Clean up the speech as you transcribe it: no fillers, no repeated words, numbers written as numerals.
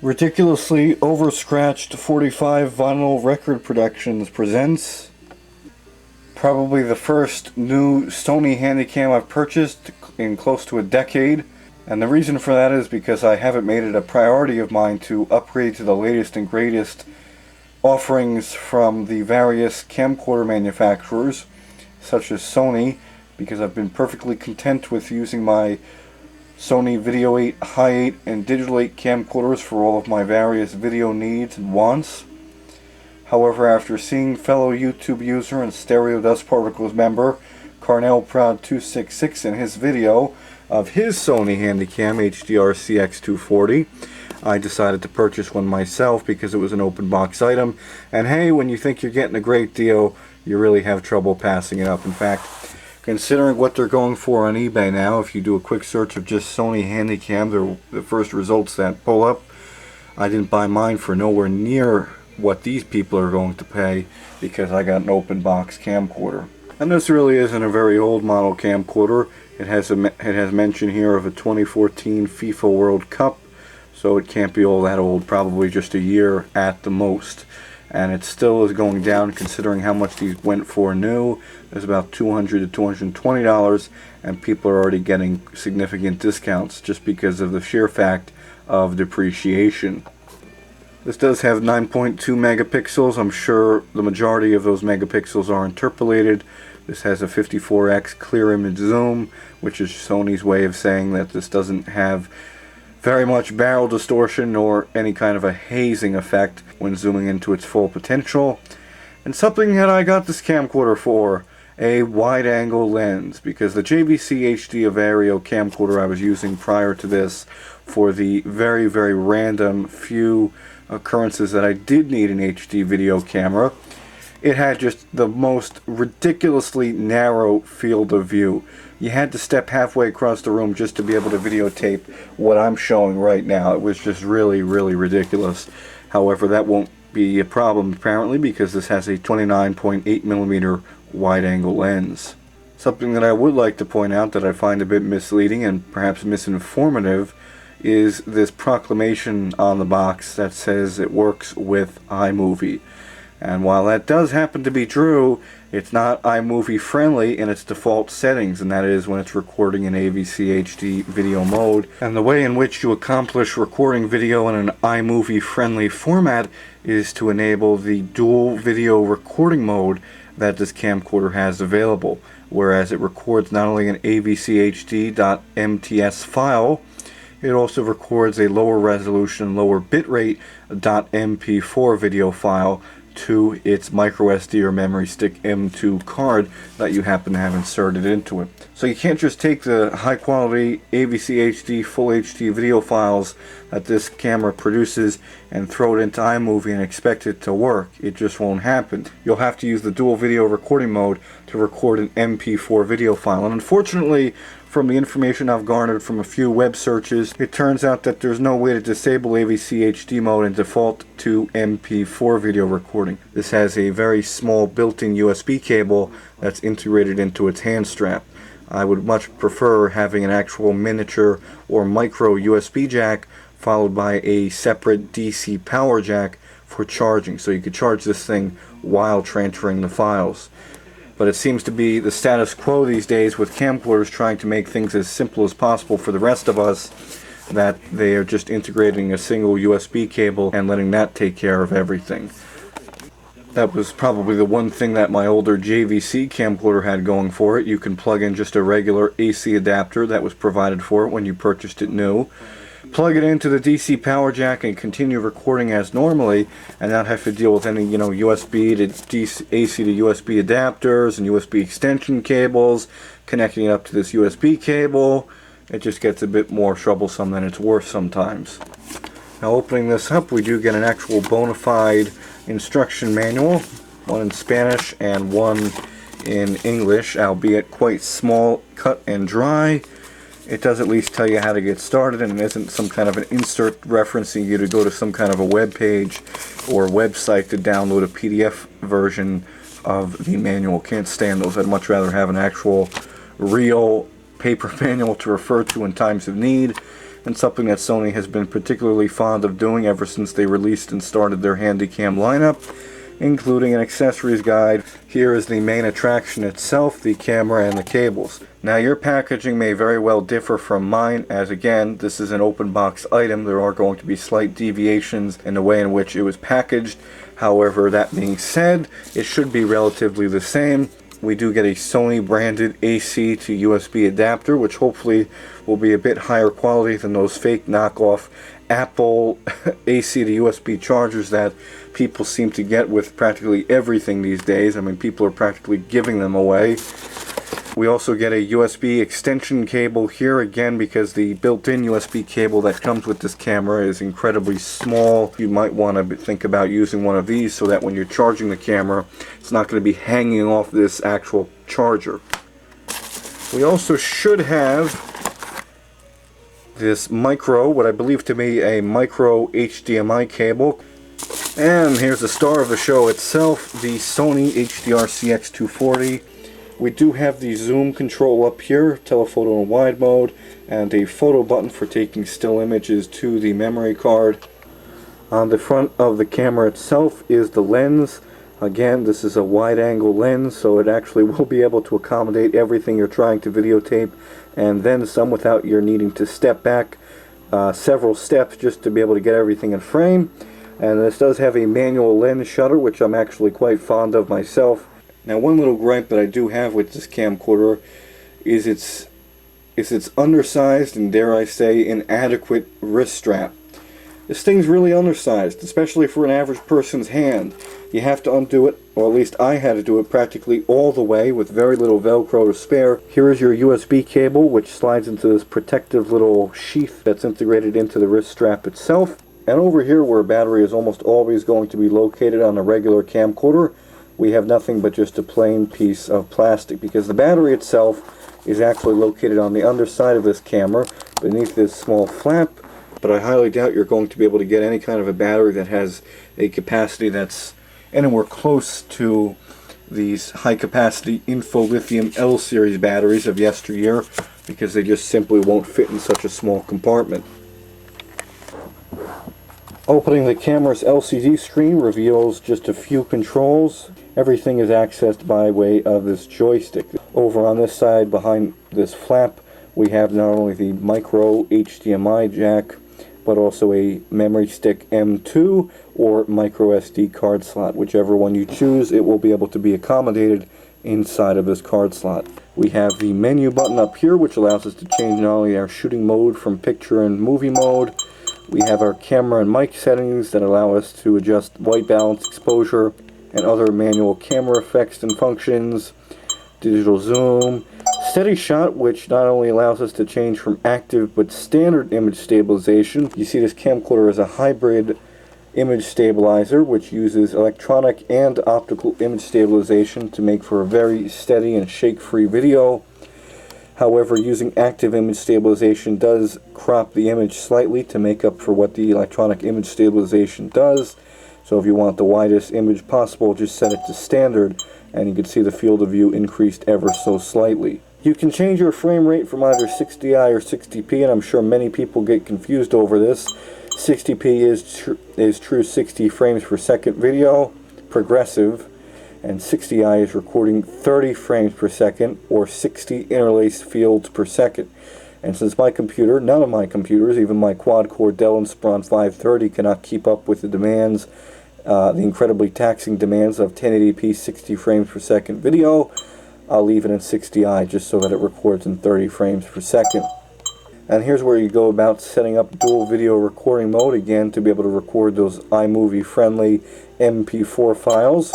Ridiculously Overscratched 45 Vinyl Record Productions presents probably the first new Sony Handycam I've purchased in close to a decade. And the reason for that is because I haven't made it a priority of mine to upgrade to the latest and greatest offerings from the various camcorder manufacturers, such as Sony, because I've been perfectly content with using my Sony Video8, Hi8, and Digital8 camcorders for all of my various video needs and wants. However, after seeing fellow YouTube user and Stereo Dust Particles member Carnell Proud 266 in his video of his Sony Handycam HDR-CX240, I decided to purchase one myself because it was an open box item. And hey, when you think you're getting a great deal, you really have trouble passing it up. In fact, considering what they're going for on eBay now, if you do a quick search of just Sony Handycam, they're the first results that pull up. I didn't buy mine for nowhere near what these people are going to pay because I got an open box camcorder. And this really isn't a very old model camcorder. It has mention here of a 2014 FIFA World Cup, so it can't be all that old, probably just a year at the most. And it still is going down considering how much these went for new. There's about $200 to $220, and people are already getting significant discounts just because of the sheer fact of depreciation. This does have 9.2 megapixels. I'm sure the majority of those megapixels are interpolated. This has a 54x clear image zoom, which is Sony's way of saying that this doesn't have very much barrel distortion or any kind of a hazing effect when zooming into its full potential. And something that I got this camcorder for, a wide angle lens, because the JVC HD Vario camcorder I was using prior to this for the very, very random few occurrences that I did need an HD video camera, it had just the most ridiculously narrow field of view. You had to step halfway across the room just to be able to videotape what I'm showing right now. It was just really, really ridiculous. However, that won't be a problem apparently because this has a 29.8mm wide-angle lens. Something that I would like to point out that I find a bit misleading and perhaps misinformative is this proclamation on the box that says it works with iMovie. And while that does happen to be true, it's not iMovie friendly in its default settings, and that is when it's recording in AVCHD video mode. And the way in which you accomplish recording video in an iMovie friendly format is to enable the dual video recording mode that this camcorder has available, whereas it records not only an AVCHD MTS file, it also records a lower resolution, lower bitrate .mp4 video file to its MicroSD or memory stick M2 card that you happen to have inserted into it. So you can't just take the high quality AVCHD full HD video files that this camera produces and throw it into iMovie and expect it to work. It just won't happen. You'll have to use the dual video recording mode to record an MP4 video file. And unfortunately, from the information I've garnered from a few web searches, it turns out that there's no way to disable AVCHD mode and default to MP4 video recording. This has a very small built-in USB cable that's integrated into its hand strap. I would much prefer having an actual miniature or micro USB jack followed by a separate DC power jack for charging, so you could charge this thing while transferring the files. But it seems to be the status quo these days with camcorders trying to make things as simple as possible for the rest of us, that they are just integrating a single USB cable and letting that take care of everything. That was probably the one thing that my older JVC camcorder had going for it. You can plug in just a regular AC adapter that was provided for it when you purchased it new, plug it into the DC power jack and continue recording as normally and not have to deal with any, USB to DC, AC to USB adapters and USB extension cables, connecting it up to this USB cable. It just gets a bit more troublesome than it's worth sometimes. Now, opening this up, we do get an actual bona fide instruction manual, one in Spanish and one in English, albeit quite small, cut and dry. It does at least tell you how to get started, and it isn't some kind of an insert referencing you to go to some kind of a web page or website to download a PDF version of the manual. Can't stand those. I'd much rather have an actual real paper manual to refer to in times of need. and something that Sony has been particularly fond of doing ever since they released and started their Handycam lineup, including an accessories guide. Here is the main attraction itself, the camera and the cables. Now your packaging may very well differ from mine, as again, this is an open box item. There are going to be slight deviations in the way in which it was packaged. However, that being said, it should be relatively the same. We do get a Sony branded AC to USB adapter, which hopefully will be a bit higher quality than those fake knockoff Apple AC to USB chargers that people seem to get with practically everything these days. I mean, people are practically giving them away. We also get a USB extension cable here, again, because the built-in USB cable that comes with this camera is incredibly small. You might want to think about using one of these so that when you're charging the camera, it's not going to be hanging off this actual charger. We also should have this what I believe to be a micro HDMI cable. And here's the star of the show itself, the Sony HDR-CX240. We do have the zoom control up here, telephoto and wide mode, and a photo button for taking still images to the memory card. On the front of the camera itself is the lens. Again, this is a wide angle lens, so it actually will be able to accommodate everything you're trying to videotape, and then some without your needing to step back several steps just to be able to get everything in frame. And this does have a manual lens shutter, which I'm actually quite fond of myself. Now, one little gripe that I do have with this camcorder is its undersized and, dare I say, inadequate wrist strap. This thing's really undersized, especially for an average person's hand. You have to undo it, or at least I had to do it practically all the way with very little Velcro to spare. Here is your USB cable, which slides into this protective little sheath that's integrated into the wrist strap itself. And over here, where a battery is almost always going to be located on a regular camcorder, we have nothing but just a plain piece of plastic, because the battery itself is actually located on the underside of this camera beneath this small flap. But I highly doubt you're going to be able to get any kind of a battery that has a capacity that's anywhere close to these high capacity Info Lithium L series batteries of yesteryear, because they just simply won't fit in such a small compartment. Opening the camera's LCD screen reveals just a few controls. Everything is accessed by way of this joystick. Over on this side, behind this flap, we have not only the micro HDMI jack, but also a memory stick M2 or MicroSD card slot. Whichever one you choose, it will be able to be accommodated inside of this card slot. We have the menu button up here, which allows us to change not only our shooting mode from picture and movie mode. We have our camera and mic settings that allow us to adjust white balance, exposure, and other manual camera effects and functions. Digital zoom, steady shot, which not only allows us to change from active but standard image stabilization. You see this camcorder is a hybrid image stabilizer, which uses electronic and optical image stabilization to make for a very steady and shake-free video. However, using active image stabilization does crop the image slightly to make up for what the electronic image stabilization does. So if you want the widest image possible, just set it to standard, and you can see the field of view increased ever so slightly. You can change your frame rate from either 60i or 60p, and I'm sure many people get confused over this. 60p is true 60 frames per second video, progressive, and 60i is recording 30 frames per second or 60 interlaced fields per second. And since my computer, none of my computers, even my quad-core Dell Inspiron 530, cannot keep up with the demands, the incredibly taxing demands of 1080p 60 frames per second video, I'll leave it in 60i just so that it records in 30 frames per second. And here's where you go about setting up dual video recording mode, again, to be able to record those iMovie friendly MP4 files.